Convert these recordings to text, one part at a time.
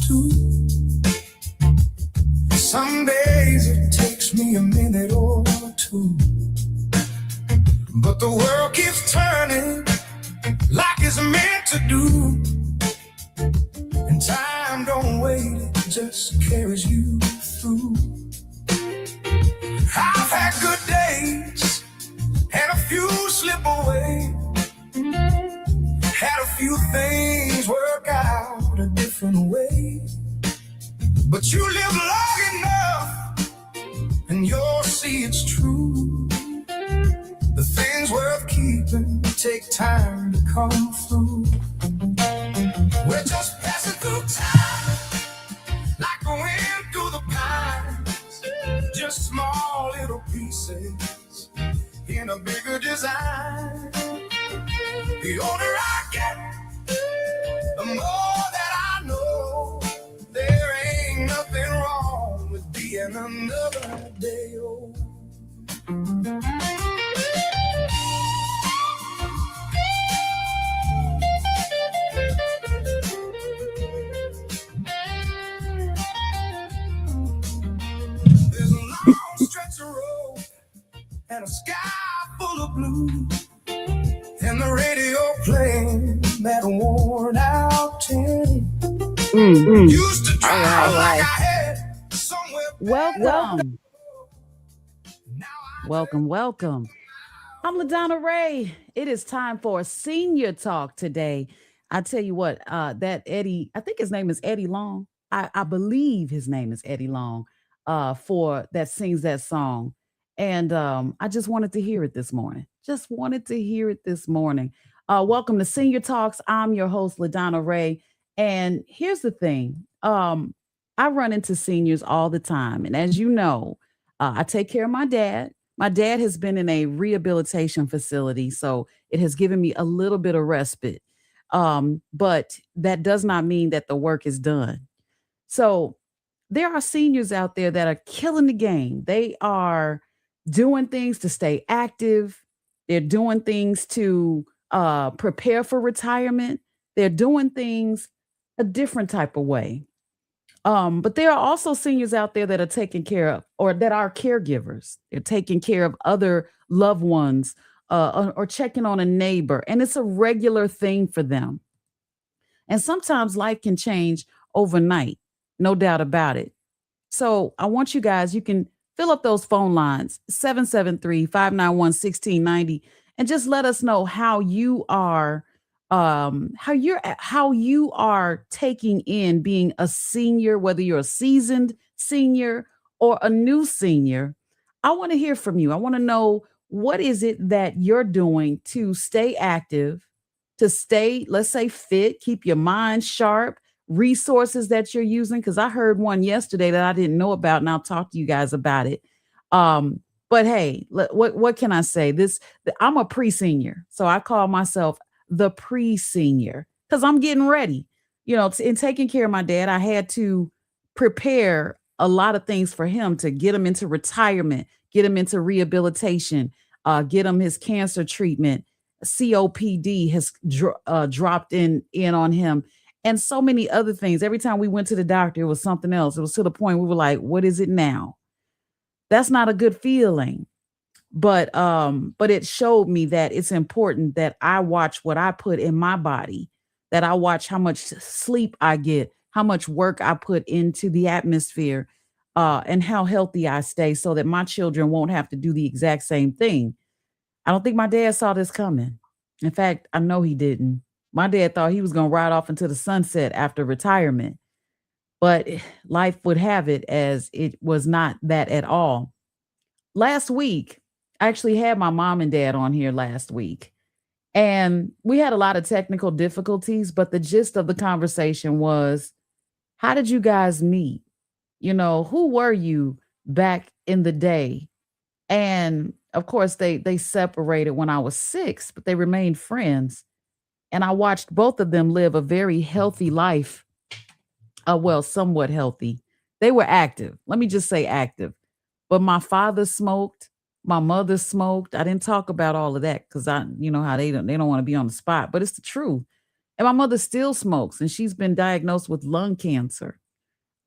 too. Some days it takes me a minute or two, but the world keeps turning like it's meant to do. And time don't wait, it just carries you through. I've had good days and a few slip away. Had a few things work out a different way. But you live long enough and you'll see it's true. The things worth keeping take time to come through. We're just passing through time like the wind through the pines. Just small little pieces in a bigger design. The older I get, the more that I know. There ain't nothing wrong with being another day old. There's a long stretch of road and a sky full of blue, and the radio playing that worn out tin. Used to drive like I had somewhere. Welcome. I'm LaDonna Ray. It is time for Senior Talk today. I tell you what, that Eddie, I think his name is Eddie Long. I believe his name is Eddie Long, for that sings that song. And I just wanted to hear it this morning. Welcome to Senior Talks. I'm your host, LaDonna Ray. And here's the thing. I run into seniors all the time. And as you know, I take care of my dad. My dad has been in a rehabilitation facility, so it has given me a little bit of respite. But that does not mean that the work is done. So there are seniors out there that are killing the game. They are doing things to stay active. They're doing things to prepare for retirement. They're doing things a different type of way. But there are also seniors out there that are taken care of, or that are caregivers. They're taking care of other loved ones, or checking on a neighbor. And it's a regular thing for them. And sometimes life can change overnight, no doubt about it. So I want you guys, you can fill up those phone lines, 773-591-1690, and just let us know how you are how you are taking in being a senior, whether you're a seasoned senior or a new senior. I want to hear from you. I want to know, what is it that you're doing to stay active, to stay, let's say, fit, keep your mind sharp, resources that you're using, because I heard one yesterday that I didn't know about, and I'll talk to you guys about it. But hey, what can I say? I'm a pre-senior, so I call myself the pre-senior because I'm getting ready. In taking care of my dad, I had to prepare a lot of things for him to get him into retirement, get him into rehabilitation, get him his cancer treatment. COPD has dropped in on him, and so many other things. Every time we went to the doctor, it was something else. It was to the point we were like, what is it now? That's not a good feeling. But it showed me that it's important that I watch what I put in my body, that I watch how much sleep I get, how much work I put into the atmosphere, and how healthy I stay, so that my children won't have to do the exact same thing. I don't think my dad saw this coming. In fact, I know he didn't. My dad thought he was going to ride off into the sunset after retirement, but life would have it as it was not that at all. Last week, I actually had my mom and dad on here last week, and we had a lot of technical difficulties, but the gist of the conversation was, how did you guys meet? Who were you back in the day? And of course, they separated when I was 6, but they remained friends. And I watched both of them live a very healthy life. Well, somewhat healthy. They were active. Let me just say active. But my father smoked. My mother smoked. I didn't talk about all of that because how they don't want to be on the spot, but it's the truth. And my mother still smokes, and she's been diagnosed with lung cancer.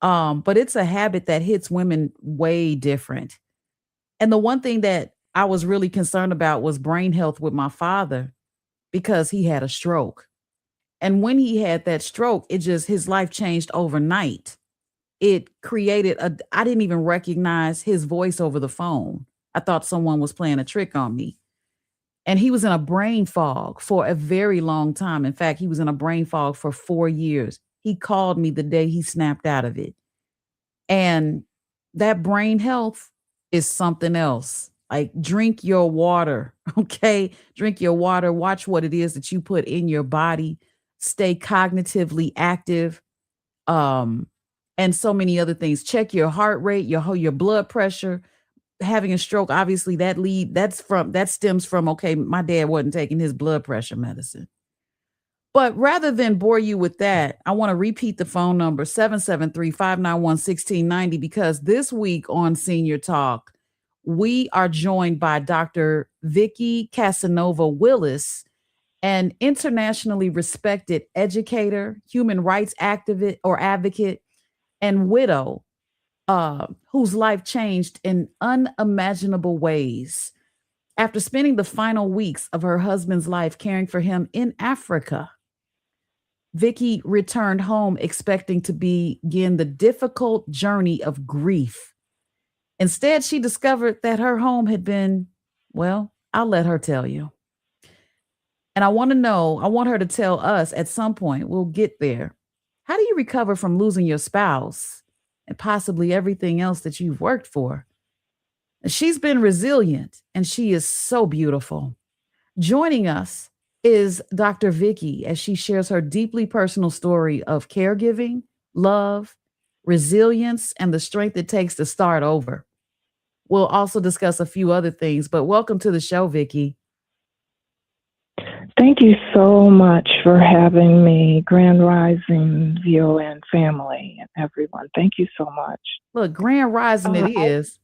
But it's a habit that hits women way different. And the one thing that I was really concerned about was brain health with my father because he had a stroke. And when he had that stroke, it just his life changed overnight. It created a I didn't even recognize his voice over the phone. I thought someone was playing a trick on me. And he was in a brain fog for a very long time. In fact, he was in a brain fog for 4 years. He called me the day he snapped out of it. And that brain health is something else. Like drink your water, okay? Drink your water, watch what it is that you put in your body, stay cognitively active, um and so many other things. Check your heart rate, your blood pressure. Having a stroke, obviously that stems from, okay, my dad wasn't taking his blood pressure medicine. But rather than bore you with that, I want to repeat the phone number 773-591-1690, because this week on Senior Talk, we are joined by Dr. Vickie Casanova-Willis, an internationally respected educator, human rights activist or advocate, and widow, whose life changed in unimaginable ways after spending the final weeks of her husband's life caring for him in Africa. Vickie returned home expecting to begin the difficult journey of grief. Instead, she discovered that her home had been, well, I'll let her tell you. And I want her to tell us at some point, we'll get there. How do you recover from losing your spouse and possibly everything else that you've worked for? She's been resilient and she is so beautiful. Joining us is Dr. Vickie as she shares her deeply personal story of caregiving, love, resilience, and the strength it takes to start over. We'll also discuss a few other things, but welcome to the show, Vickie. Thank you so much for having me, Grand Rising VON family and everyone. Thank you so much. Look, Grand Rising it is.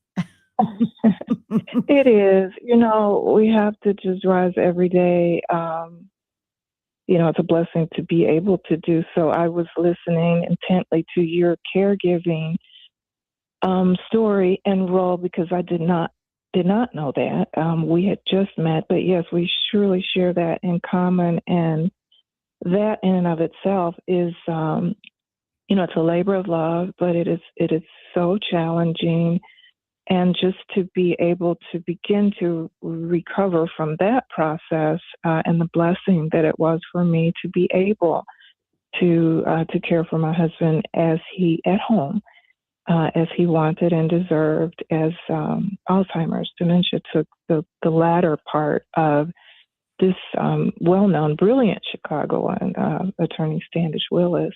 It is. We have to just rise every day. It's a blessing to be able to do so. I was listening intently to your caregiving story and role because I did not know that. We had just met, but yes, we surely share that in common. And that in and of itself is, it's a labor of love, but it is so challenging. And just to be able to begin to recover from that process and the blessing that it was for me to be able to care for my husband as he at home. As he wanted and deserved, as Alzheimer's dementia took the latter part of this well-known, brilliant Chicagoan attorney Standish Willis,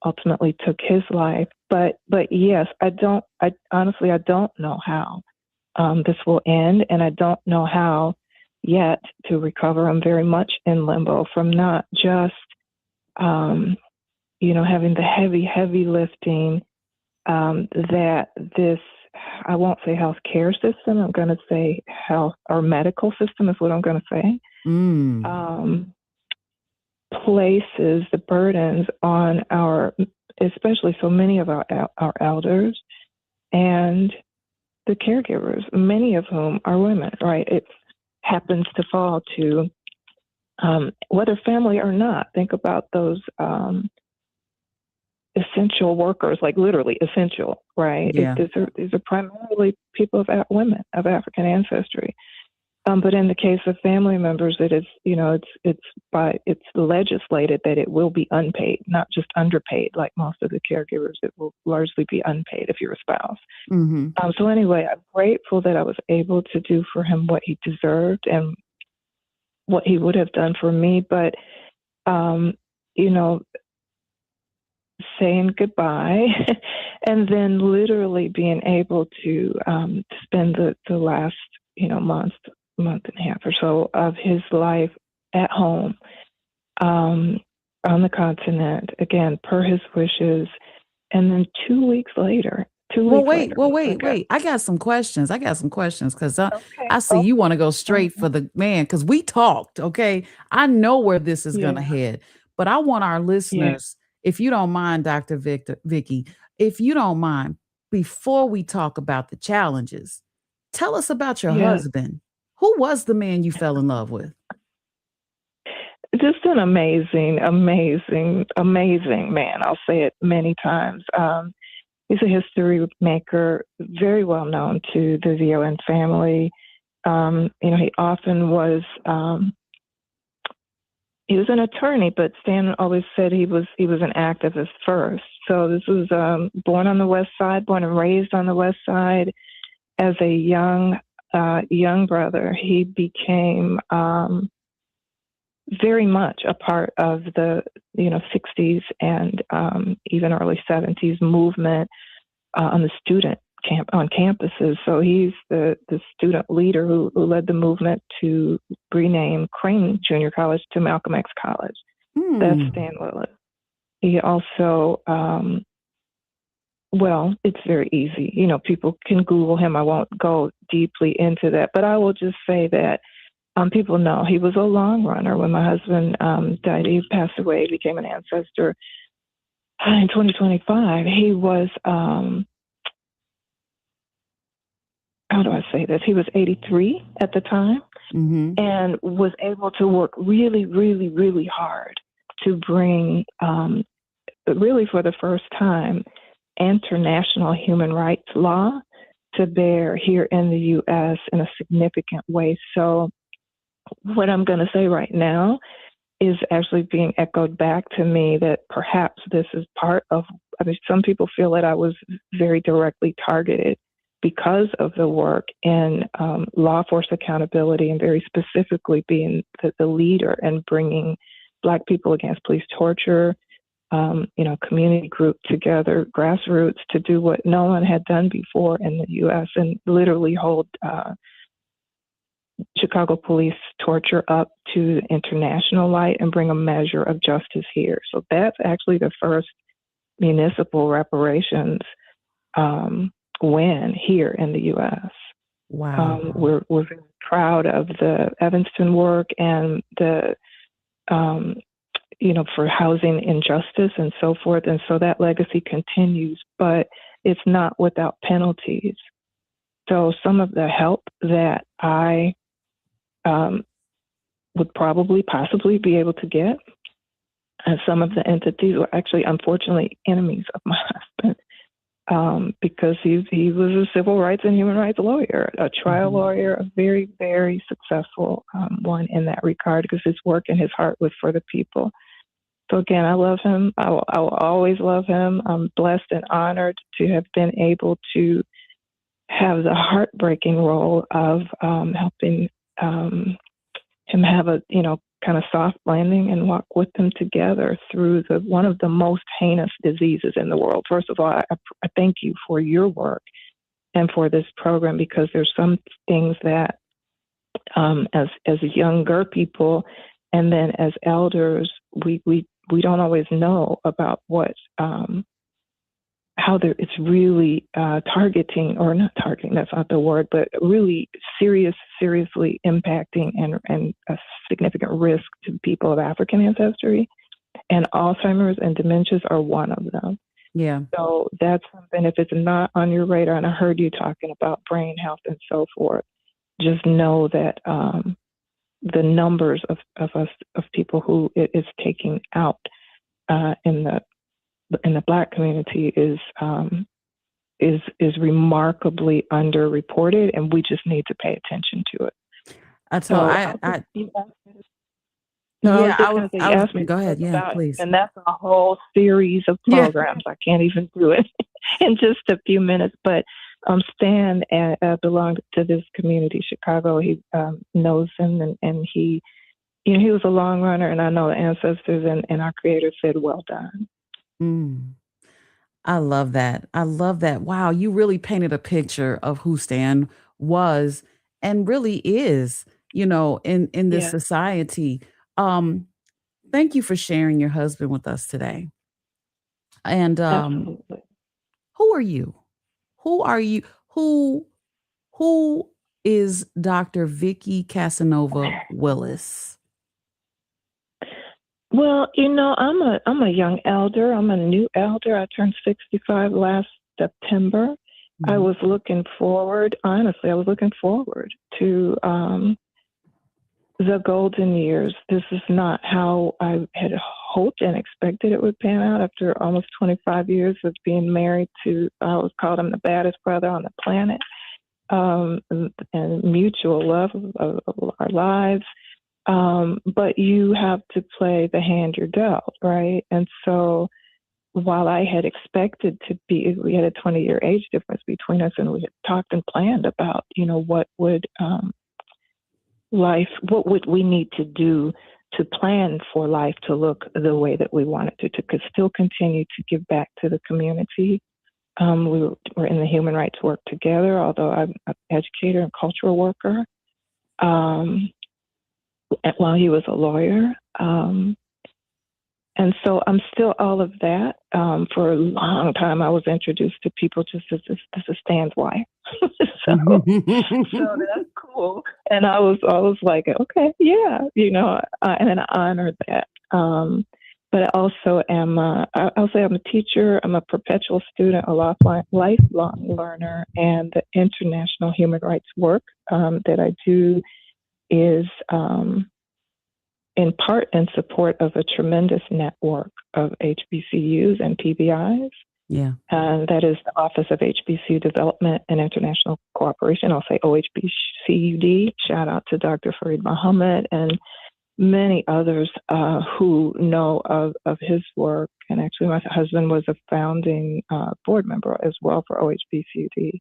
ultimately took his life. But yes, I honestly don't know how this will end, and I don't know how yet to recover. I'm very much in limbo from not just having the heavy lifting that this, I won't say health care system, I'm going to say health or medical system is what I'm going to say, places the burdens on especially so many of our elders and the caregivers, many of whom are women, right? It happens to fall to whether family or not. Think about those essential workers, like literally essential, right? Yeah. These are primarily people women of African ancestry. But in the case of family members, it is, it's legislated that it will be unpaid, not just underpaid, like most of the caregivers. It will largely be unpaid if you're a spouse. Mm-hmm. So anyway, I'm grateful that I was able to do for him what he deserved and what he would have done for me. But, saying goodbye and then literally being able to spend the last, month and a half or so of his life at home on the continent, again, per his wishes. And then 2 weeks later, 2 weeks later. Wait. I got some questions. Because Okay. I see you want to go straight for the man because we talked. Okay. I know where this is going to Yeah. head, but I want our Yeah. listeners, if you don't mind, Vickie, if you don't mind, before we talk about the challenges, tell us about your Yeah. husband. Who was the man you fell in love with? Just an amazing, amazing, amazing man. I'll say it many times. He's a history maker, very well known to the VON family. He often was. He was an attorney, but Stan always said he was an activist first. So this was born on the West Side, born and raised on the West Side. As a young brother, he became very much a part of the 60s and even early 70s movement on the on campuses. So he's the student leader who led the movement to rename Crane Junior College to Malcolm X College. That's Stan Willis. He also, well, it's very easy. People can Google him. I won't go deeply into that, but I will just say that people know he was a long runner. When my husband died, he passed away, became an ancestor in 2025. He was, how do I say this? He was 83 at the time and was able to work really, really, really hard to bring, really for the first time, international human rights law to bear here in the U.S. in a significant way. So what I'm going to say right now is actually being echoed back to me that perhaps this is part of, some people feel that I was very directly targeted because of the work in law force accountability and very specifically being the leader and bringing Black people against police torture, community group together, grassroots to do what no one had done before in the U.S. and literally hold Chicago police torture up to international light and bring a measure of justice here. So that's actually the first municipal reparations win here in the U.S. Wow. We're very proud of the Evanston work and the, for housing injustice and so forth. And so that legacy continues, but it's not without penalties. So some of the help that I would possibly be able to get, and some of the entities were actually, unfortunately, enemies of my husband. Because he was a civil rights and human rights lawyer, a trial lawyer, a very, very successful one in that regard, because his work and his heart was for the people. So again, I love him. I will always love him. I'm blessed and honored to have been able to have the heartbreaking role of helping him have a kind of soft landing and walk with them together through one of the most heinous diseases in the world. First of all, I thank you for your work and for this program, because there's some things that as younger people and then as elders, we don't always know about what how it's really targeting, or not targeting, that's not the word, but really seriously impacting and a significant risk to people of African ancestry. And Alzheimer's and dementias are one of them. Yeah. So that's something, if it's not on your radar, and I heard you talking about brain health and so forth, just know that the numbers of people who it is taking out in the Black community is remarkably underreported, and we just need to pay attention to it. Go ahead. Yeah, please. And that's a whole series of programs. I can't even do it in just a few minutes, but Stan belonged to this community, Chicago. He knows him, and he was a long runner, and I know the ancestors and our creator said, well done. I love that. Wow, you really painted a picture of who Stan was and really is, in this society. Thank you for sharing your husband with us today. And Absolutely. who are you? who are you? Who is Dr. Vickie Casanova-Willis? Well, I'm a young elder. I'm a new elder. I turned 65 last September. I was looking forward, honestly, to the golden years. This is not how I had hoped and expected it would pan out after almost 25 years of being married to, I always called him the baddest brother on the planet, and mutual love of our lives. But you have to play the hand you're dealt, right? And so while I had expected we had a 20-year age difference between us, and we had talked and planned about, what would we need to do to plan for life to look the way that we wanted to could still continue to give back to the community. We were in the human rights work together, although I'm an educator and cultural worker, while he was a lawyer. And so I'm still all of that. For a long time, I was introduced to people just as this is Stan's wife. so that's cool. And I was like, okay, yeah, and I honor that. But I also am, I'll say I'm a teacher, I'm a perpetual student, a lifelong learner, and the international human rights work that I do is in part in support of a tremendous network of HBCUs and PBIs. Yeah. And that is the Office of HBCU Development and International Cooperation. I'll say OHBCUD. Shout out to Dr. Fareed Muhammad and many others who know of his work. And actually, my husband was a founding board member as well for OHBCUD.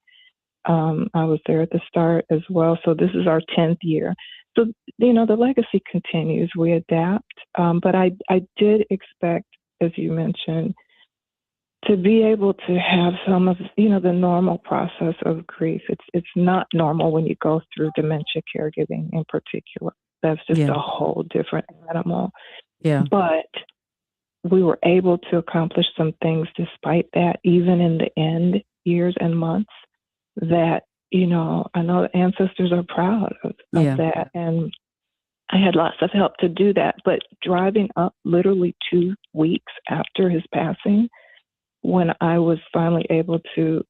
I was there at the start as well. So this is our 10th year. So, the legacy continues. We adapt. But I did expect, as you mentioned, to be able to have some of, the normal process of grief. It's not normal when you go through dementia caregiving in particular. That's just a whole different animal. Yeah. But we were able to accomplish some things despite that, even in the end years and months, that, I know the ancestors are proud of that. And I had lots of help to do that. But driving up literally 2 weeks after his passing, when I was finally able to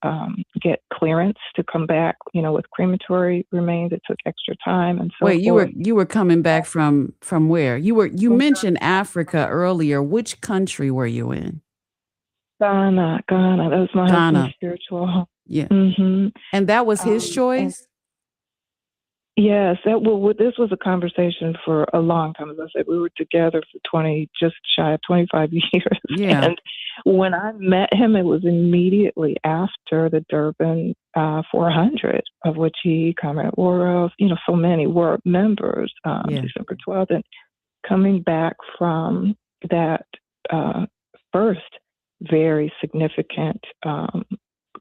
get clearance to come back, with crematory remains, it took extra time and so Wait, forth. you were coming back from where? You mentioned Africa earlier. Which country were you in? Ghana. That was my husband's spiritual home. Yeah. Mm-hmm. And that was his choice? Yes. This was a conversation for a long time. As I said, we were together for just shy of 25 years. Yeah. And when I met him, it was immediately after the Durban 400, of which he commented, so many were members, December 12th. And coming back from that first very significant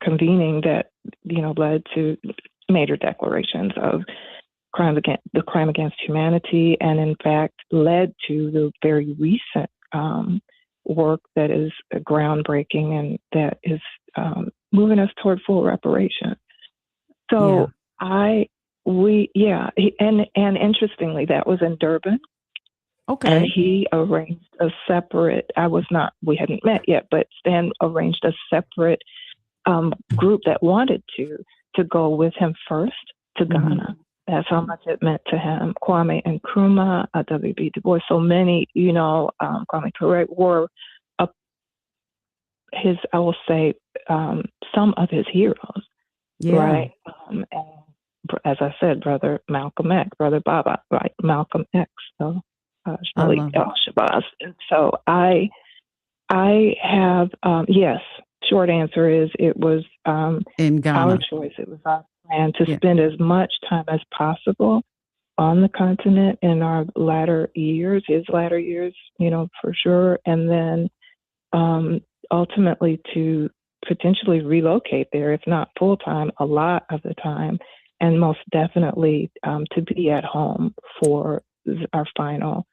convening that, led to major declarations of the crime against humanity, and in fact led to the very recent work that is groundbreaking and that is moving us toward full reparation. So and interestingly, that was in Durban. Okay. And he arranged a separate, we hadn't met yet, but Stan arranged a separate group that wanted to go with him first to Ghana. That's how much it meant to him. Kwame Nkrumah, W.B. Du Bois, so many, Kwame Ture were I will say, some of his heroes, right? And as I said, Brother Malcolm X, Brother Baba, right? Malcolm X, so Shabazz. And so I have, yes, short answer is it was in Ghana. Our choice. It was our plan to spend as much time as possible on the continent in our latter years, his latter years, for sure. And then ultimately to potentially relocate there, if not full time, a lot of the time, and most definitely to be at home for our final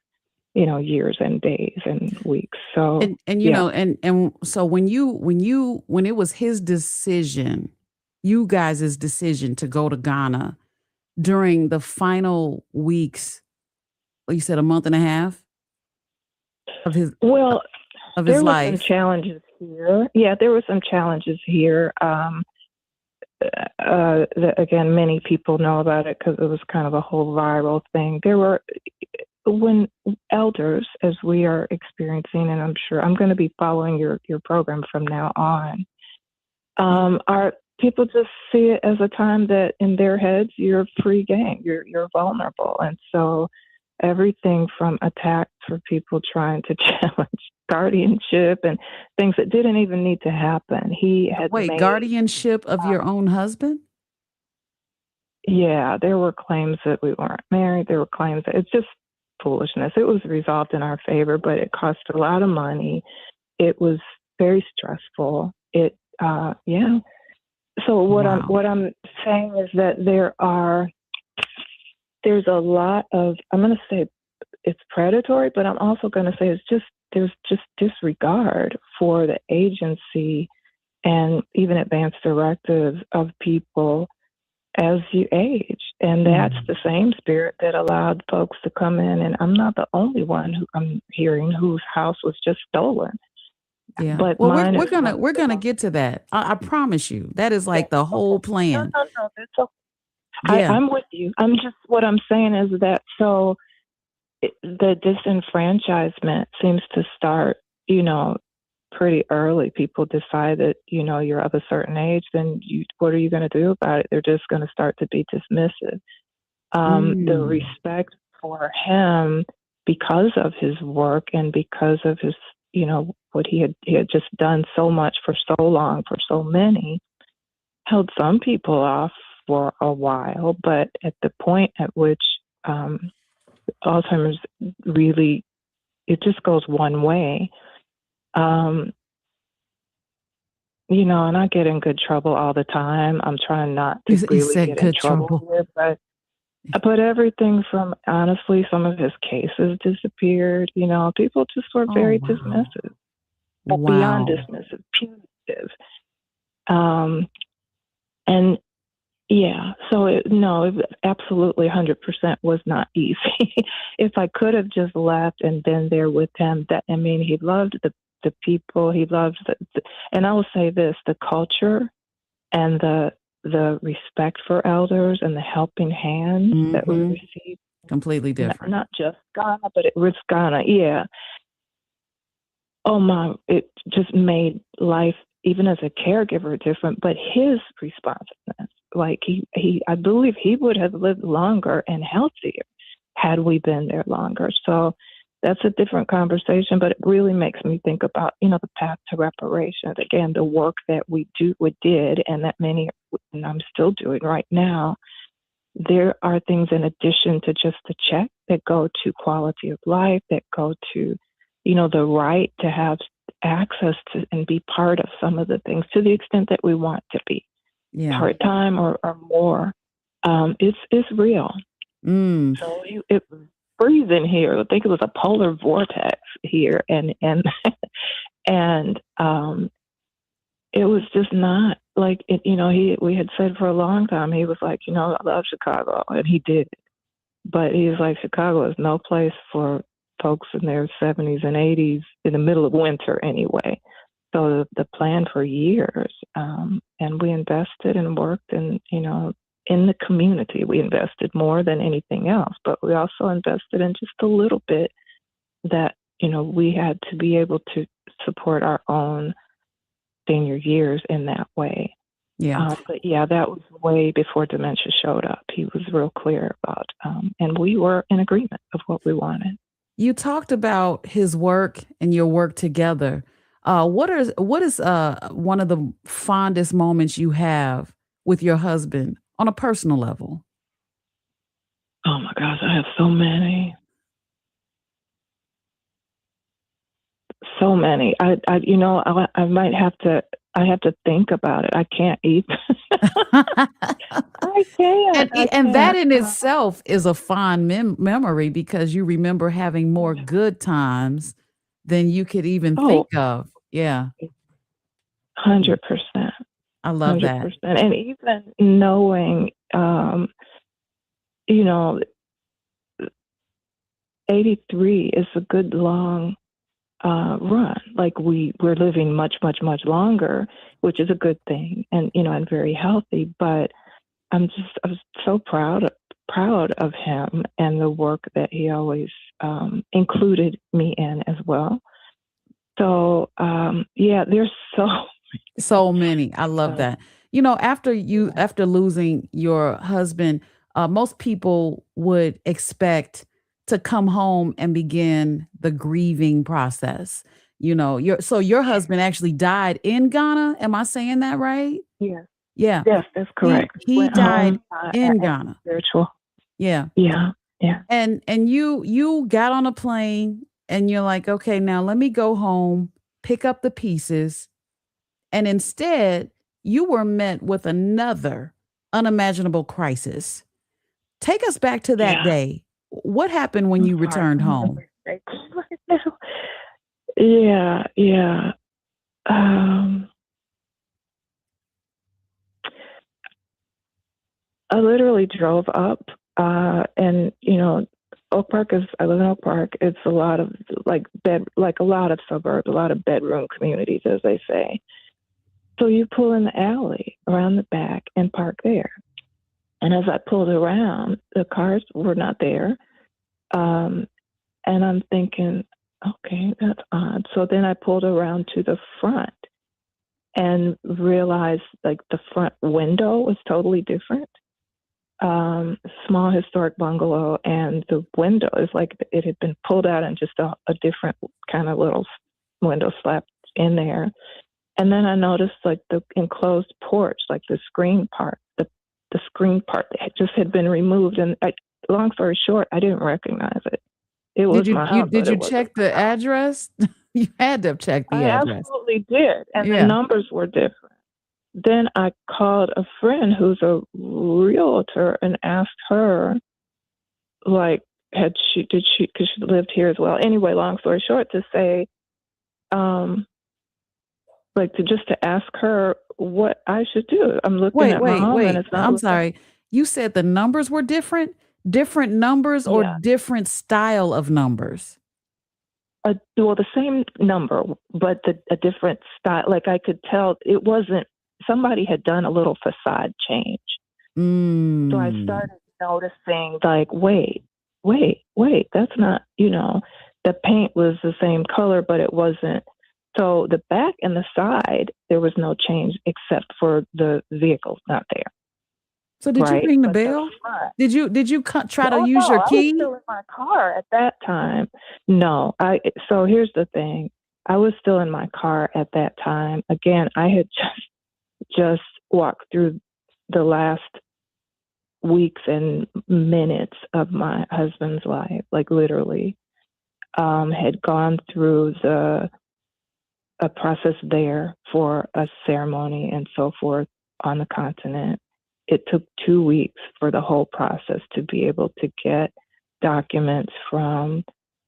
years and days and weeks. So and so when it was his decision you guys' decision to go to Ghana during the final weeks, you said a month and a half of his Well, of his there were some life? challenges here. Yeah, there were some challenges here. Again, many people know about it because it was kind of a whole viral thing. There were, when elders, as we are experiencing, and I'm sure I'm going to be following your program from now on, are people just see it as a time that in their heads you're free game, you're vulnerable, and so everything from attacks for people trying to challenge guardianship and things that didn't even need to happen. He had Wait, made, guardianship of your own husband? yeah, there were claims that we weren't married. There were claims that it's just foolishness. It was resolved in our favor, but it cost a lot of money. It was very stressful. Yeah. So Wow. what I'm saying is that there's a lot of, I'm going to say it's predatory, but I'm also going to say there's just disregard for the agency and even advance directives of people as you age. And that's the same spirit that allowed folks to come in. And I'm not the only one who I'm hearing whose house was just stolen. Yeah. But Well, mine we're is gonna one we're of the gonna most. get to that. I promise you. That is like the whole Okay. No, plan. no, that's okay. Yeah. I'm with you. What I'm saying is that the disenfranchisement seems to start, pretty early. People decide that, you're of a certain age, then what are you going to do about it? They're just going to start to be dismissive. The Mm. respect for him because of his work and because of his, what he had just done so much for so long, for so many, held some people off for a while. But at the point at which Alzheimer's really, it just goes one way. And I get in good trouble all the time. I'm trying not to He really said get in good trouble trouble. here, but everything from, honestly, some of his cases disappeared. People just were Oh very wow. dismissive, beyond Wow. dismissive, punitive. And yeah, so it absolutely 100% was not easy. If I could have just left and been there with him, he loved the people, he loved and I will say this, the culture and the respect for elders and the helping hands that we Mm-hmm. received, Completely different. not just Ghana, but it was Ghana, yeah. Oh my, it just made life, even as a caregiver, different, but his responsiveness, like I believe he would have lived longer and healthier had we been there longer. So that's a different conversation, but it really makes me think about, the path to reparations. Again, the work that we did, and that many, and I'm still doing right now. There are things in addition to just the check that go to quality of life, that go to, the right to have access to and be part of some of the things to the extent that we want to be Yeah. part-time or more. It's real. Mm. So it was freezing here. I think it was a polar vortex here, and and it was just not like it. We had said for a long time, he was like, I love Chicago, and he did. But he was like, Chicago is no place for folks in their 70s and 80s in the middle of winter anyway. So the plan for years, and we invested and worked, and in the community, we invested more than anything else. But we also invested in just a little bit that we had to be able to support our own senior years in that way. Yeah. But yeah, that was way before dementia showed up. He was real clear about, and we were in agreement of what we wanted. You talked about his work and your work together. What is one of the fondest moments you have with your husband on a personal level? Oh my gosh, I have so many. So many. I might have to. I have to think about it. I can't eat. I can't. I And that can't. in itself is a fond memory because you remember having more good times than you could even Oh, think of. Yeah. Yeah. 100%. I love that. 100%. And even knowing, you know, 83 is a good long run. Like we're living much, much, much longer, which is a good thing, and and very healthy. But I was so proud of him and the work that he always included me in as well. So yeah, there's So many. I love that. After losing your husband, most people would expect to come home and begin the grieving process. Your husband actually died in Ghana. Am I saying that right? yeah, Yeah. yes, that's correct. He Went died home in at Ghana. spiritual. Yeah. Yeah, yeah, And you got on a plane and you're like, okay, now let me go home, pick up the pieces. And instead, you were met with another unimaginable crisis. Take us back to that yeah. day. What happened when I'm you sorry. returned I'm home? right now. Yeah, yeah. Um, I literally drove up, and Oak Park is. I live in Oak Park. It's a lot of like a lot of suburbs, a lot of bedroom communities, as they say. So you pull in the alley around the back and park there. And as I pulled around, the cars were not there. And I'm thinking, okay, that's odd. So then I pulled around to the front and realized like the front window was totally different. Small historic bungalow, and the window is like it had been pulled out and just a different kind of little window slapped in there. And then I noticed like the enclosed porch, like the screen part, the screen part that just had been removed. And long story short, I didn't recognize it. It was my house, Did but you it wasn't check my the house. address? You had to have checked the I address. absolutely did, and the Yeah. numbers were different. Then I called a friend who's a realtor and asked her, like, because she lived here as well. Anyway, long story short, to say, to ask her what I should do. I'm looking Wait, at my wait, home and wait. it's not I'm looking. sorry. You said the numbers were different? Different numbers or Yeah. different style of numbers? Well, the same number, but a different style. Like I could tell it wasn't, somebody had done a little facade change. So I started noticing, like, wait, that's not, the paint was the same color, but it wasn't. So the back and the side, there was no change except for the vehicles not there. So did you Right. ring the But the bell? front, Did you try to oh use no, your I was key? still in my car at that time. No, so here's the thing. I was still in my car at that time. Again, I had just walked through the last weeks and minutes of my husband's life, like literally, had gone through a process there for a ceremony and so forth on the continent. It took 2 weeks for the whole process to be able to get documents from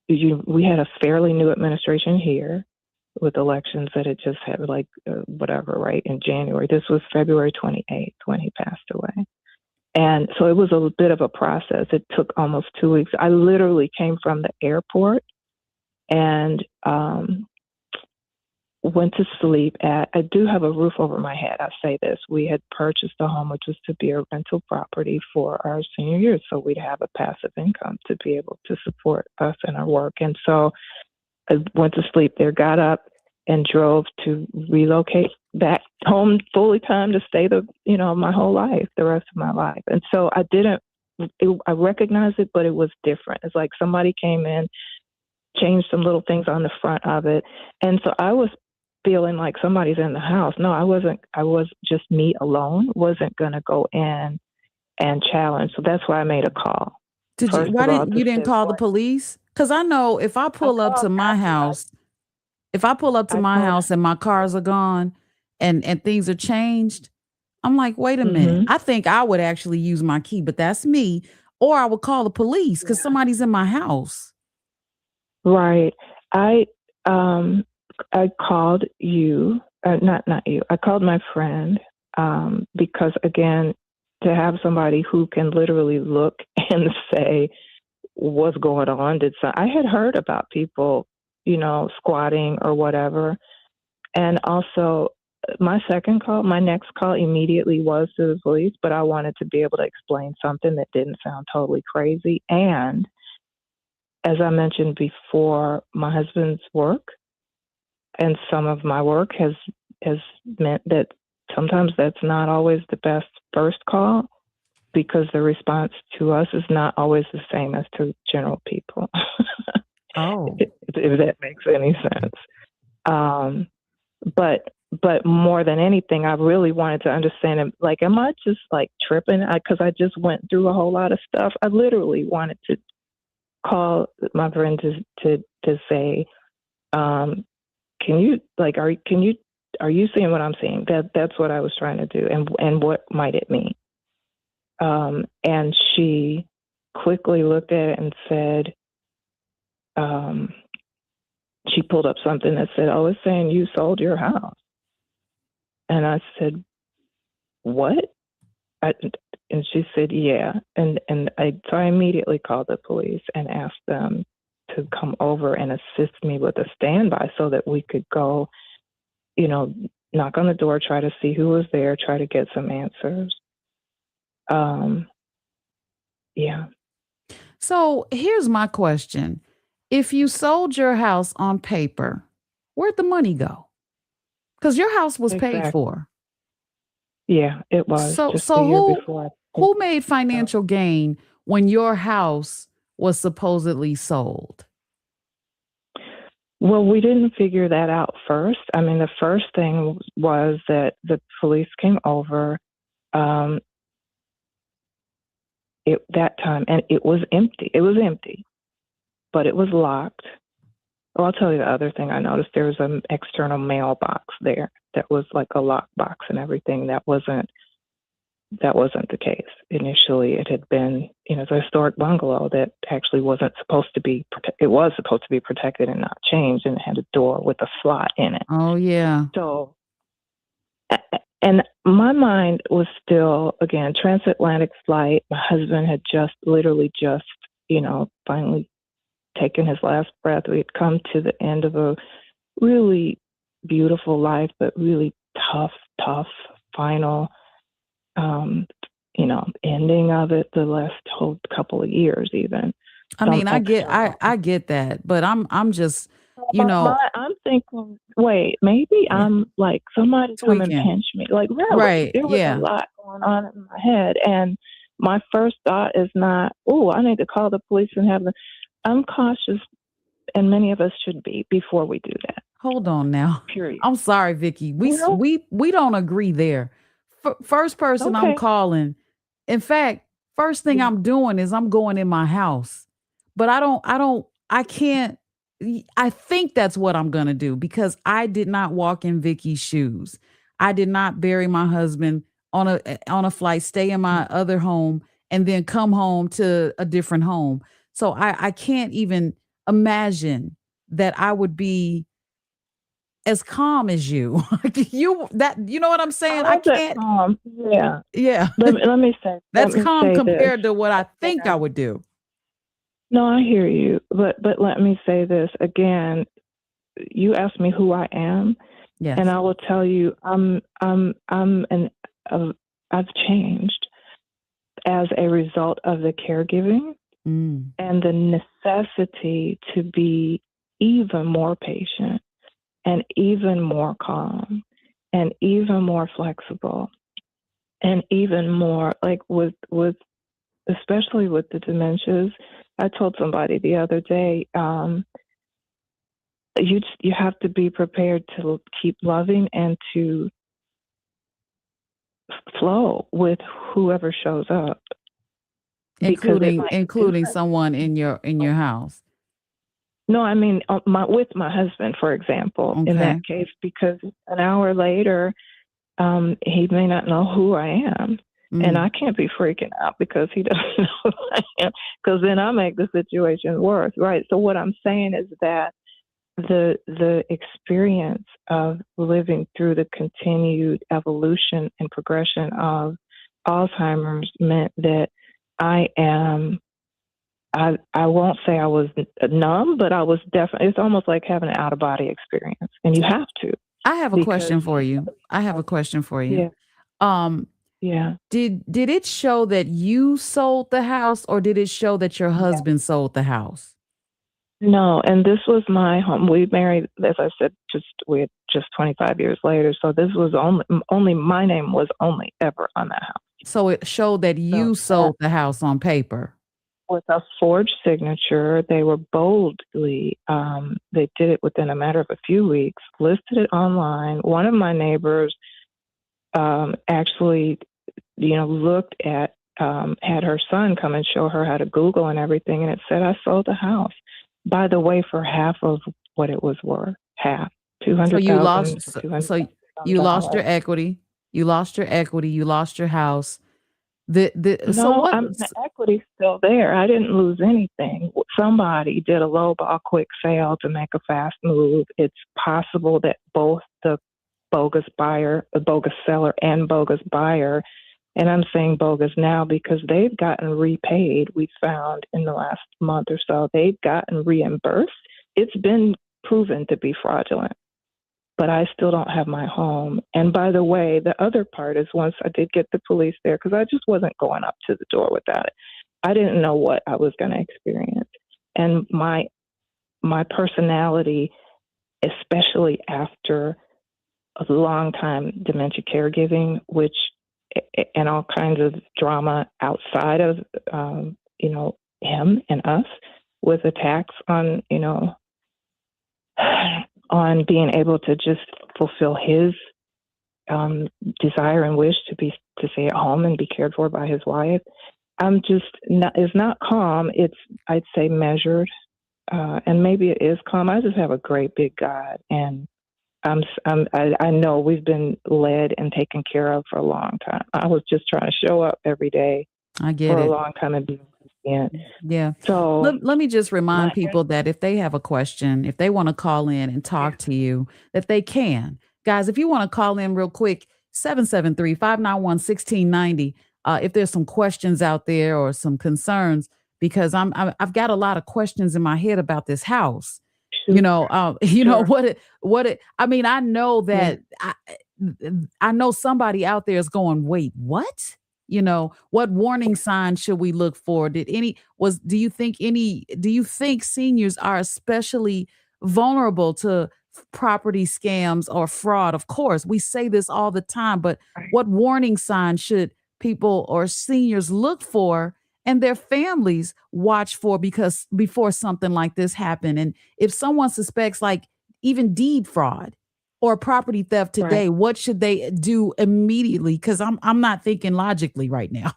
we had a fairly new administration here with elections that had just had whatever, right, in January. This was February 28th when he passed away. And so it was a bit of a process. It took almost 2 weeks. I literally came from the airport and went to sleep I do have a roof over my head. I say this. We had purchased a home, which was to be a rental property for our senior years. So we'd have a passive income to be able to support us in our work. And so I went to sleep there, got up and drove to relocate back home fully time to stay my whole life, the rest of my life. And so I recognized it, but it was different. It's like somebody came in, changed some little things on the front of it. And so I was feeling like somebody's in the house. No, I wasn't. I was just me alone, wasn't going to go in and challenge. So that's why I made a call. Why didn't you didn't call the police? Because I know if I pull up to my house, and my cars are gone and things are changed, I'm like, wait a minute. I think I would actually use my key, but that's me. Or I would call the police because somebody's in my house. Right. I called you, not you. I called my friend. Because again, to have somebody who can literally look and say, what's going on? I had heard about people, squatting or whatever. And also my next call immediately was to the police, but I wanted to be able to explain something that didn't sound totally crazy. And as I mentioned before, my husband's work and some of my work has meant that sometimes that's not always the best first call, because the response to us is not always the same as to general people. Oh, if that makes any sense. But more than anything, I really wanted to understand, like, am I just like tripping? Because I just went through a whole lot of stuff. I literally wanted to call my friend to say, can you, like, are you seeing what I'm seeing? That's what I was trying to do, and what might it mean? And she quickly looked at it and said, she pulled up something that said, "Oh, it's saying you sold your house." And I said, "What?" And she said, "Yeah." And so I immediately called the police and asked them to come over and assist me with a standby so that we could go, knock on the door, try to see who was there, try to get some answers. Yeah. so here's my question. If you sold your house on paper, where'd the money go? Because your house was paid Exactly. for. Yeah, it was So just so the year who before. who made financial gain when your house was supposedly sold? Well, we didn't figure that out first. I mean, the first thing was that the police came over that time, and it was empty. It was empty, but it was locked. Well, I'll tell you the other thing I noticed. There was an external mailbox there that was like a lockbox and everything. That wasn't the case. Initially, it had been, the historic bungalow that actually wasn't supposed to be, it was supposed to be protected and not changed, and it had a door with a slot in it. Oh, yeah. So, and my mind was still, again, transatlantic flight. My husband had literally just, finally taken his last breath. We had come to the end of a really beautiful life, but really tough final ending of it, the last whole couple of years even. I mean, I get that, but I'm just, I'm thinking, wait, maybe yeah, I'm like, somebody's come and tweaking. pinch me. Like, really, Right. there was a Yeah. lot going on in my head. And my first thought is not, oh, I need to call the police and have them. I'm cautious, and many of us should be, before we do that. Hold on now. Period. I'm sorry, Vickie. We don't agree there. First person I'm Okay. calling. In fact, first thing I'm doing is I'm going in my house. But I can't. I think that's what I'm going to do, because I did not walk in Vickie's shoes. I did not bury my husband on a flight, stay in my other home, and then come home to a different home. So I can't even imagine that I would be as calm as you. You know what I'm saying? I can't. Calm. Yeah. Yeah. Let me say That's let me calm say compared this. to what I think I would do. No, I hear you, but let me say this again. You asked me who I am, Yes. and I will tell you, I've changed as a result of the caregiving and the necessity to be even more patient and even more calm and even more flexible and even more like with especially with the dementias. I told somebody the other day, you have to be prepared to keep loving and to flow with whoever shows up, including someone in your house. No, I mean with my husband, for example, Okay. in that case, because an hour later, he may not know who I am. And I can't be freaking out because he doesn't know who I am, because then I make the situation worse, right? So what I'm saying is that the experience of living through the continued evolution and progression of Alzheimer's meant that I won't say I was numb, but I was definitely, it's almost like having an out of body experience. And you have to, I have a question because, for you. I have a question for you. yeah, Um, yeah. did it show that you sold the house, or did it show that your husband sold the house? No, and this was my home. We married, as I said, we're just 25 years later. So this was only my name was only ever on that house. So it showed that So you sold the house on paper. with a forged signature, they were boldly, they did it within a matter of a few weeks, listed it online. One of my neighbors actually, looked at, had her son come and show her how to Google and everything, and it said I sold the house. By the way, for half of what it was worth, half, So you 200,000 lost. to So, 200 so you lost your dollars. equity. You lost your equity. You lost your house. So No, what? the equity's still there. I didn't lose anything. Somebody did a lowball quick sale to make a fast move. It's possible that both the bogus buyer, the bogus seller, and bogus buyer, and I'm saying bogus now because they've gotten repaid. We found in the last month or so, they've gotten reimbursed. It's been proven to be fraudulent, but I still don't have my home. And by the way, the other part is once I did get the police there, because I just wasn't going up to the door without it. I didn't know what I was going to experience. And my personality, especially after a long time dementia caregiving, which and all kinds of drama outside of him and us, with attacks on on being able to just fulfill his desire and wish to stay at home and be cared for by his wife. I'm just not, it's not calm. It's, I'd say, measured, and maybe it is calm. I just have a great big God, and I know we've been led and taken care of for a long time. I was just trying to show up every day I get for a it. long time and be obedient. Yeah. So Let me just remind my people that if they have a question, if they want to call in and talk to you, that they can. Guys, if you want to call in real quick, 773-591-1690. If there's some questions out there or some concerns, because I've got a lot of questions in my head about this house. shoot, You know sure. what it I mean, I know Yeah. that I know somebody out there is going, wait, what? What warning signs should we look for? Do you think seniors are especially vulnerable to property scams or fraud? Of course, we say this all the time, but what warning signs should people or seniors look for and their families watch for, because before something like this happen? And if someone suspects, like, even deed fraud or property theft Right. today, what should they do immediately? Because I'm not thinking logically right now,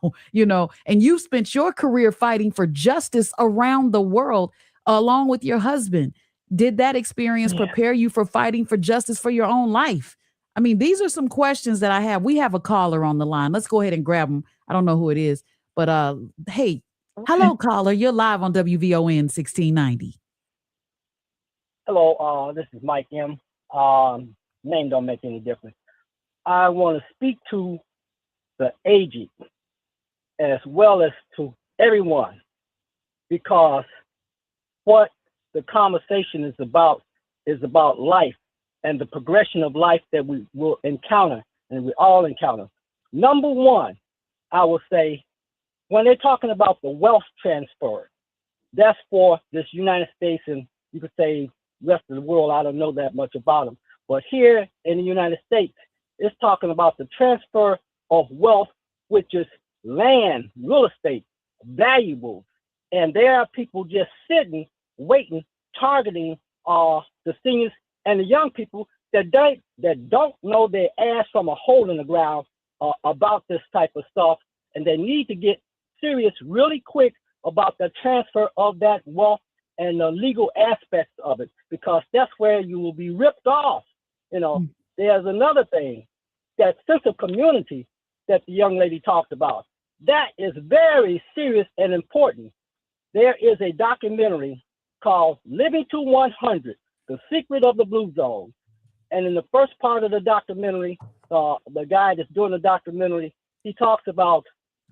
and you've spent your career fighting for justice around the world along with your husband. Did that experience Yeah. prepare you for fighting for justice for your own life? I mean, these are some questions that I have. We have a caller on the line. Let's go ahead and grab him. I don't know who it is, but hey, Okay. hello, caller. You're live on WVON 1690. Hello, this is Mike M. Name don't make any difference. I want to speak to the aged as well as to everyone, because what the conversation is about life and the progression of life that we will encounter and we all encounter. Number one, I will say, when they're talking about the wealth transfer, that's for this United States, and you could say rest of the world. I don't know that much about them. But here in the United States, it's talking about the transfer of wealth, which is land, real estate, valuables. And there are people just sitting, waiting, targeting the seniors and the young people that don't know their ass from a hole in the ground about this type of stuff. And they need to get serious really quick about the transfer of that wealth and the legal aspects of it, because that's where you will be ripped off. There's another thing, that sense of community that the young lady talked about. That is very serious and important. There is a documentary called Living to 100, The Secret of the Blue Zone. And in the first part of the documentary, the guy that's doing the documentary, he talks about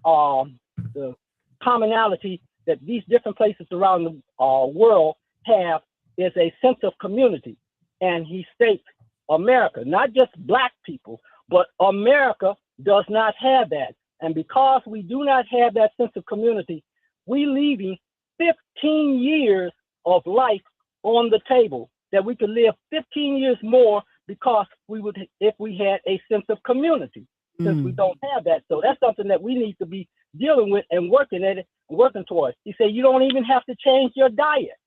the commonality that these different places around the world have is a sense of community. And he states America, not just Black people, but America does not have that. And because we do not have that sense of community, we leaving 15 years of life on the table, that we could live 15 years more because we would, if we had a sense of community, since we don't have that. So that's something that we need to be dealing with and working at it, working towards. He said, you don't even have to change your diet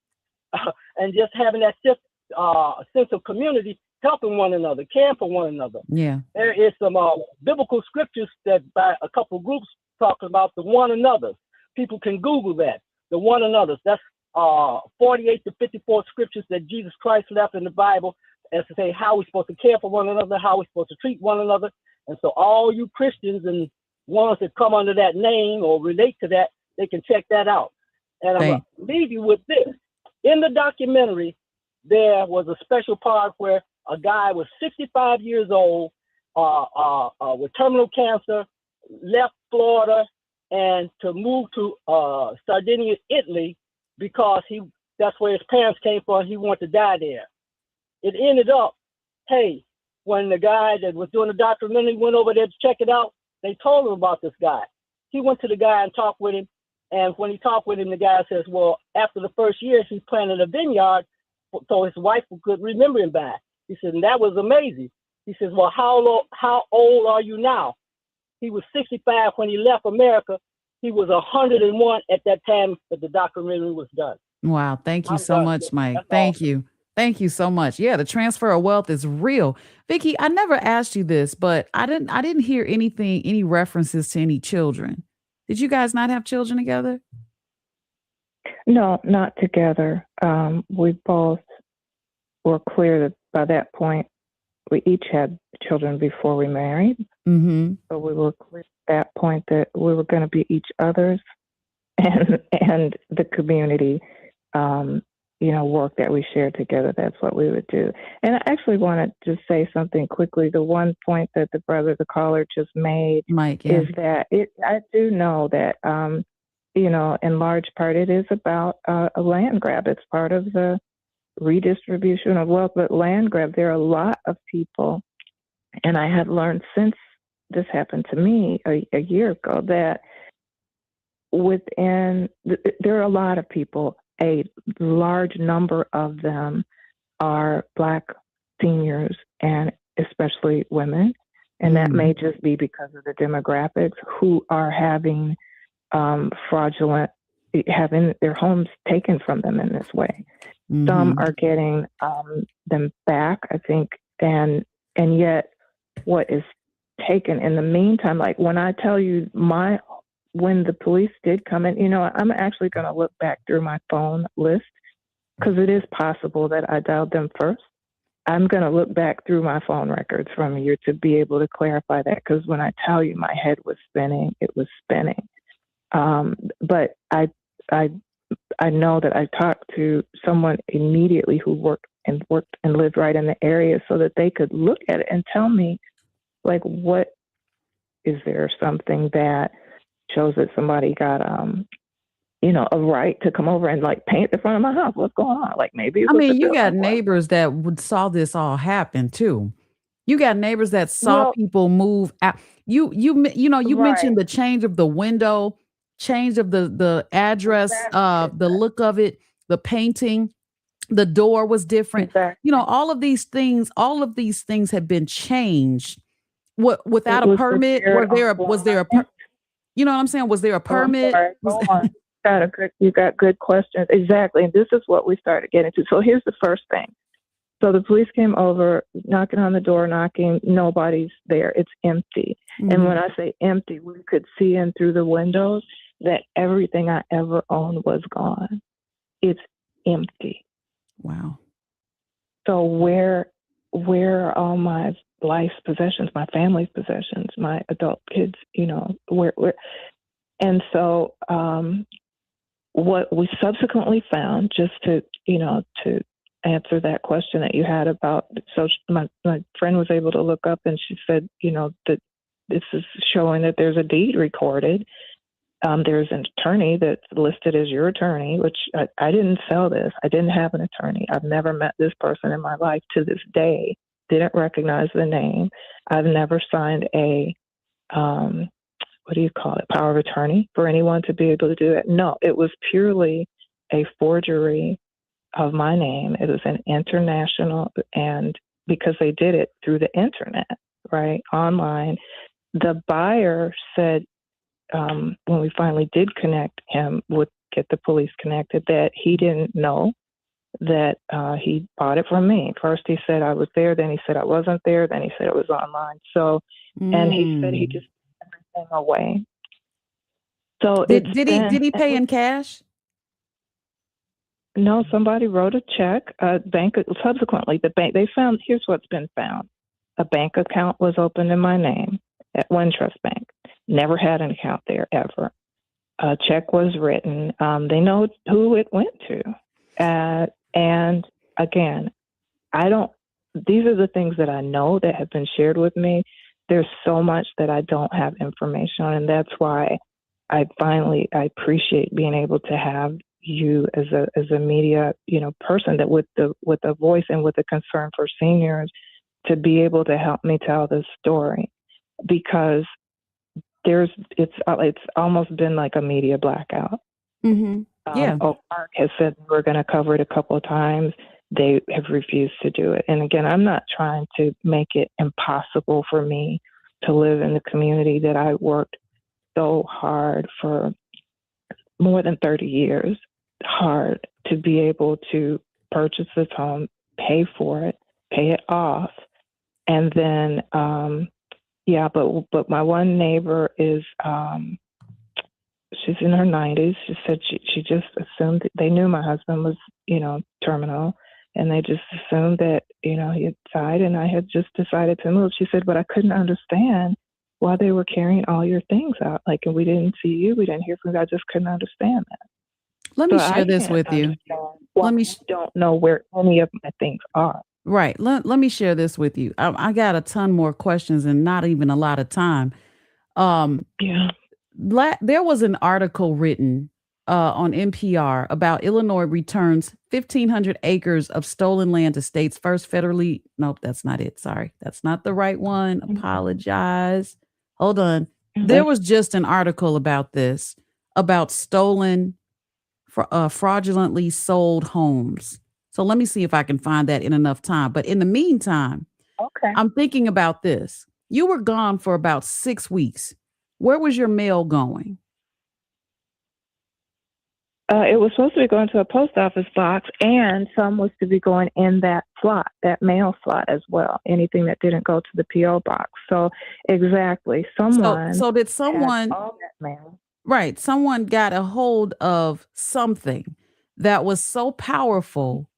and just having that sense of community, helping one another, caring for one another. Yeah. There is some biblical scriptures that by a couple of groups talking about the one another. People can Google that, the one another. That's 48 to 54 scriptures that Jesus Christ left in the Bible as to say how we're supposed to care for one another, how we're supposed to treat one another. And so all you Christians and ones that come under that name or relate to that, they can check that out. And I'm going to leave you with this. In the documentary, there was a special part where a guy was 65 years old with terminal cancer, left Florida and to move to Sardinia, Italy, because that's where his parents came from. He wanted to die there. It ended up, hey, when the guy that was doing the documentary went over there to check it out, they told him about this guy. He went to the guy and talked with him. And when he talked with him, the guy says, well, after the first year, he planted a vineyard so his wife could remember him back. He said, and that was amazing. He says, well, how old are you now? He was 65 when he left America. He was 101 at that time that the documentary was done. Wow. Thank you so much, Mike. Thank you. Thank you so much. Yeah, the transfer of wealth is real. Vickie, I never asked you this, but I didn't hear any references to any children. Did you guys not have children together? No, not together. We both were clear that by that point, we each had children before we married. Mm-hmm. So we were clear at that point that we were going to be each other's and the community, work that we shared together. That's what we would do. And I actually want to just say something quickly. The one point that the caller just made, Mike, yeah, is that I do know that, in large part, it is about a land grab. It's part of the redistribution of wealth, but land grab, there are a lot of people, and I have learned since this happened to me a year ago, that there are a lot of people, a large number of them are Black seniors, and especially women, and that may just be because of the demographics, who are having having their homes taken from them in this way. Mm-hmm. Some are getting them back, I think, and yet what is taken in the meantime, like when I tell you when the police did come in, I'm actually going to look back through my phone list, because it is possible that I dialed them first. I'm going to look back through my phone records from a year to be able to clarify that, because when I tell you my head was spinning, it was spinning. But I know that I talked to someone immediately who worked and lived right in the area, so that they could look at it and tell me, like, what is there something that shows that somebody got a right to come over and like paint the front of my house? What's going on? Like, maybe you got neighbors that saw this all happen too. You got neighbors that saw people move out. You mentioned the change of the window, change of the address, the look of it, the painting, the door was different. Exactly. All of these things have been changed. Without a permit? Was there a you know what I'm saying? Was there a permit? You got good questions. Exactly. And this is what we started getting to. So here's the first thing. So the police came over, knocking on the door, nobody's there. It's empty. Mm-hmm. And when I say empty, we could see in through the windows that everything I ever owned was gone. It's empty. Wow. So where are all my life's possessions, my family's possessions, my adult kids, where and so what we subsequently found, just to answer that question that you had about. So my friend was able to look up, and she said, that this is showing that there's a deed recorded. There's an attorney that's listed as your attorney, which I didn't sell this. I didn't have an attorney. I've never met this person in my life to this day. Didn't recognize the name. I've never signed a, what do you call it, power of attorney for anyone to be able to do it. No, it was purely a forgery of my name. It was an international, and because they did it through the internet, right, online, the buyer said, when we finally did connect him, would get the police connected, that he didn't know that he bought it from me. First he said I was there, then he said I wasn't there, then he said it was online. So, and he said he just threw everything away. So did he pay in cash? No, somebody wrote a check. Subsequently, the bank, they found, here's what's been found. A bank account was opened in my name at Wintrust Bank. Never had an account there ever. A check was written. They know who it went to. And again, these are the things that I know that have been shared with me. There's so much that I don't have information on, and that's why I appreciate being able to have you as a media, person that with a voice and with a concern for seniors to be able to help me tell this story, because it's almost been like a media blackout. Mm-hmm. Yeah. Oak Park has said they were going to cover it a couple of times. They have refused to do it. And again, I'm not trying to make it impossible for me to live in the community that I worked so hard for more than 30 years, hard to be able to purchase this home, pay for it, pay it off. And then, but my one neighbor is, she's in her 90s. She said she just assumed they knew my husband was, terminal, and they just assumed that, he had died, and I had just decided to move. She said, but I couldn't understand why they were carrying all your things out. Like, and we didn't see you, we didn't hear from you. I just couldn't understand that. Let me share this with you. Don't know where any of my things are. Right. Let me share this with you. I got a ton more questions and not even a lot of time. There was an article written on NPR about Illinois returns 1,500 acres of stolen land to state's first federally. Nope, that's not it. Sorry. That's not the right one. Apologize. Hold on. There was just an article about this, about stolen, fraudulently sold homes. So let me see if I can find that in enough time. But in the meantime, I'm thinking about this. You were gone for about 6 weeks. Where was your mail going? It was supposed to be going to a post office box, and some was to be going in that slot, that mail slot as well. Anything that didn't go to the P.O. box. So exactly, someone. So did someone? Had all that mail. Right, someone got a hold of something that was so powerful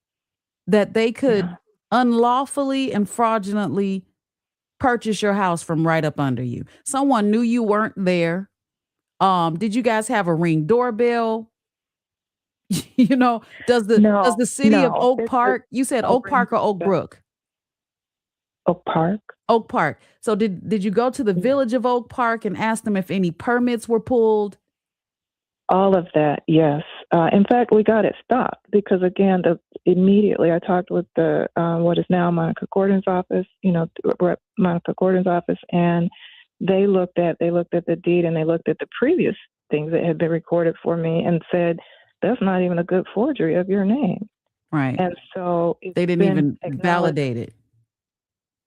that they could unlawfully and fraudulently purchase your house from right up under you. Someone knew you weren't there. Did you guys have a Ring doorbell? Does the city of Oak Park, you said Oak Park or Oak Brook? Oak Park. Oak Park. So did you go to the village of Oak Park and ask them if any permits were pulled? All of that, yes. In fact, we got it stopped because, again, immediately I talked with the what is now Monica Gordon's office, Monica Gordon's office, and they looked at the deed, and they looked at the previous things that had been recorded for me and said, that's not even a good forgery of your name. Right. And so they didn't even validate it.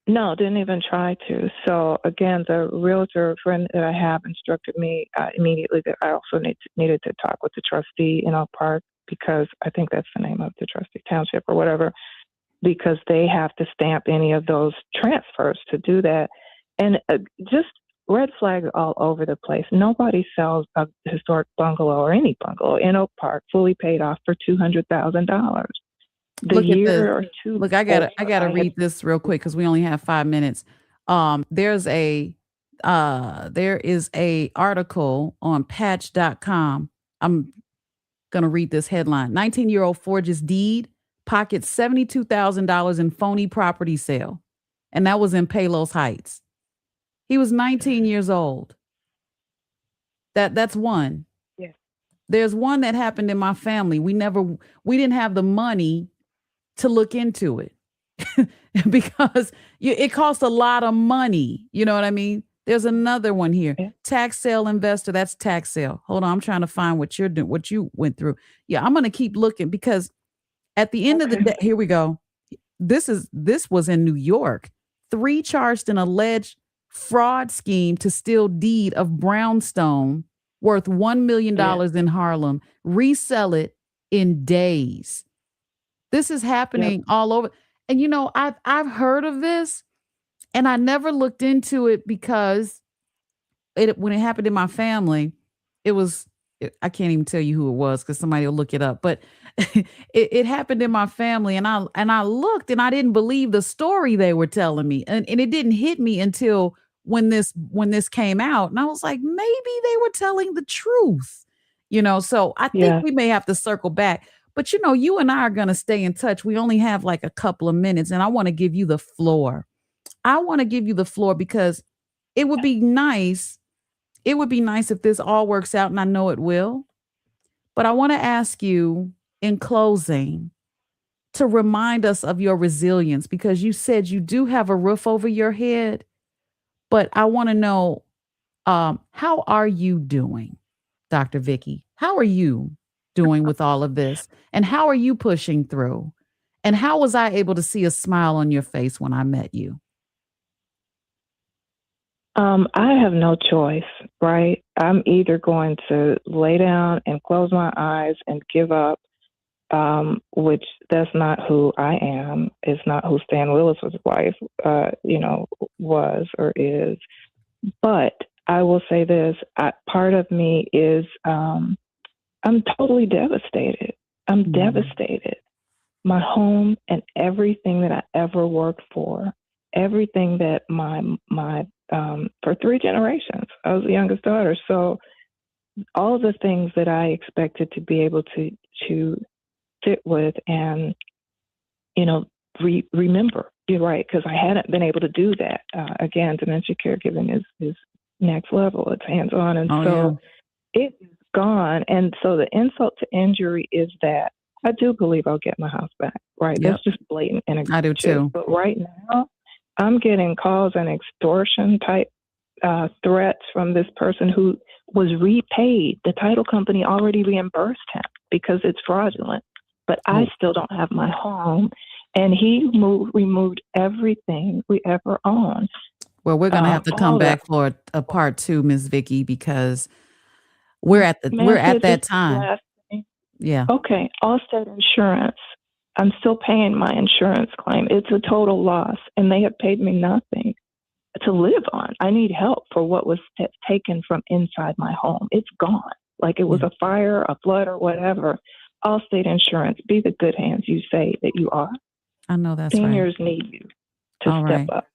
No, didn't even try to. So again, the realtor friend that I have instructed me immediately that I also needed to talk with the trustee in Oak Park, because I think that's the name of the trustee township or whatever, because they have to stamp any of those transfers to do that. And just red flags all over the place. Nobody sells a historic bungalow or any bungalow in Oak Park fully paid off for $200,000. Look at this. Look, I gotta read this real quick because we only have 5 minutes. There is a article on patch.com. I'm gonna read this headline. 19-year-old forges deed pocket $72,000 in phony property sale. And that was in Palos Heights. He was 19 years old. That's one. Yeah. There's one that happened in my family. We didn't have the money to look into it because it costs a lot of money. You know what I mean? There's another one here. Yeah. Tax sale investor. That's tax sale. Hold on. I'm trying to find what you're doing, what you went through. Yeah, I'm going to keep looking because at the end of the day, here we go. This was in New York. 3 charged in alleged fraud scheme to steal deed of brownstone worth $1 million in Harlem, resell it in days. This is happening all over. And you know, I've heard of this and I never looked into it because when it happened in my family, I can't even tell you who it was because somebody will look it up. But it happened in my family, and I looked and I didn't believe the story they were telling me, and it didn't hit me until when this came out, and I was like, maybe they were telling the truth, you know. So I think we may have to circle back. But you know, you and I are going to stay in touch. We only have like a couple of minutes, and I want to give you the floor. I want to give you the floor because it would be nice. It would be nice if this all works out, and I know it will. But I want to ask you in closing to remind us of your resilience, because you said you do have a roof over your head. But I want to know, how are you doing, Dr. Vickie? How are you doing with all of this? And how are you pushing through? And how was I able to see a smile on your face when I met you? I have no choice, right? I'm either going to lay down and close my eyes and give up, which that's not who I am. It's not who Stan Willis's wife, was or is. But I will say this, part of me is, I'm totally devastated. I'm devastated. My home and everything that I ever worked for, everything that for 3 generations, I was the youngest daughter. So all the things that I expected to be able to sit with and, remember, you're right, because I hadn't been able to do that. Again, dementia caregiving is next level. It's hands-on. And it's gone. And so the insult to injury is that I do believe I'll get my house back, right? Yep. That's just blatant. And I do too. But right now, I'm getting calls and extortion type threats from this person who was repaid. The title company already reimbursed him because it's fraudulent, but I still don't have my home. And he removed everything we ever owned. Well, we're going to have to come back for a part 2, Ms. Vickie, because we're at that time. Yeah. Okay. Allstate Insurance. I'm still paying my insurance claim. It's a total loss, and they have paid me nothing to live on. I need help for what was taken from inside my home. It's gone. Like it was a fire, a flood, or whatever. Allstate Insurance, be the good hands you say that you are. I know that's Seniors right. need you to step up.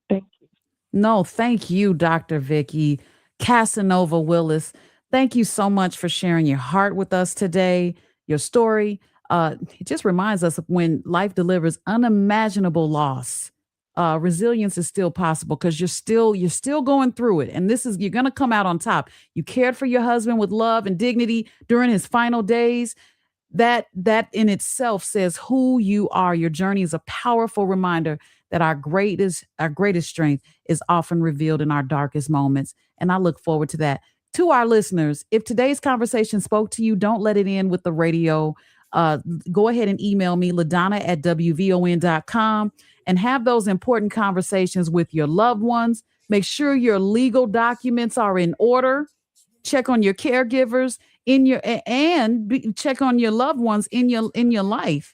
Thank you. No, thank you, Dr. Vickie Casanova-Willis. Thank you so much for sharing your heart with us today, your story. It just reminds us of when life delivers unimaginable loss, resilience is still possible because you're still going through it. And you're going to come out on top. You cared for your husband with love and dignity during his final days. That in itself says who you are. Your journey is a powerful reminder that our greatest strength is often revealed in our darkest moments. And I look forward to that. To our listeners, if today's conversation spoke to you, don't let it end with the radio. Go ahead and email me, LaDonna@WVON.com, and have those important conversations with your loved ones. Make sure your legal documents are in order. Check on your caregivers check on your loved ones in your life.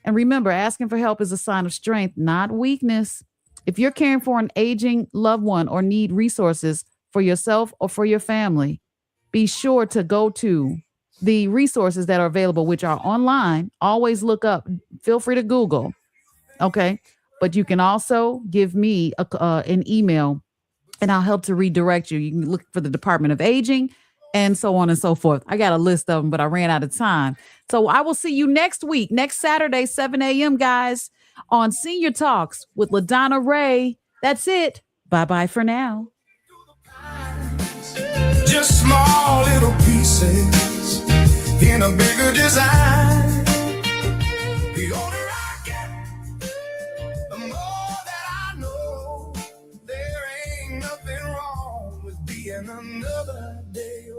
And remember, asking for help is a sign of strength, not weakness. If you're caring for an aging loved one or need resources for yourself or for your family, be sure to go to the resources that are available, which are online. Always look up. Feel free to Google. Okay. But you can also give me an email and I'll help to redirect you. You can look for the Department of Aging and so on and so forth. I got a list of them, but I ran out of time. So I will see you next week, next Saturday, 7 a.m., guys, on Senior Talks with LaDonna Ray. That's it. Bye-bye for now. Just small little pieces in a bigger design. The older I get, the more that I know there ain't nothing wrong with being another day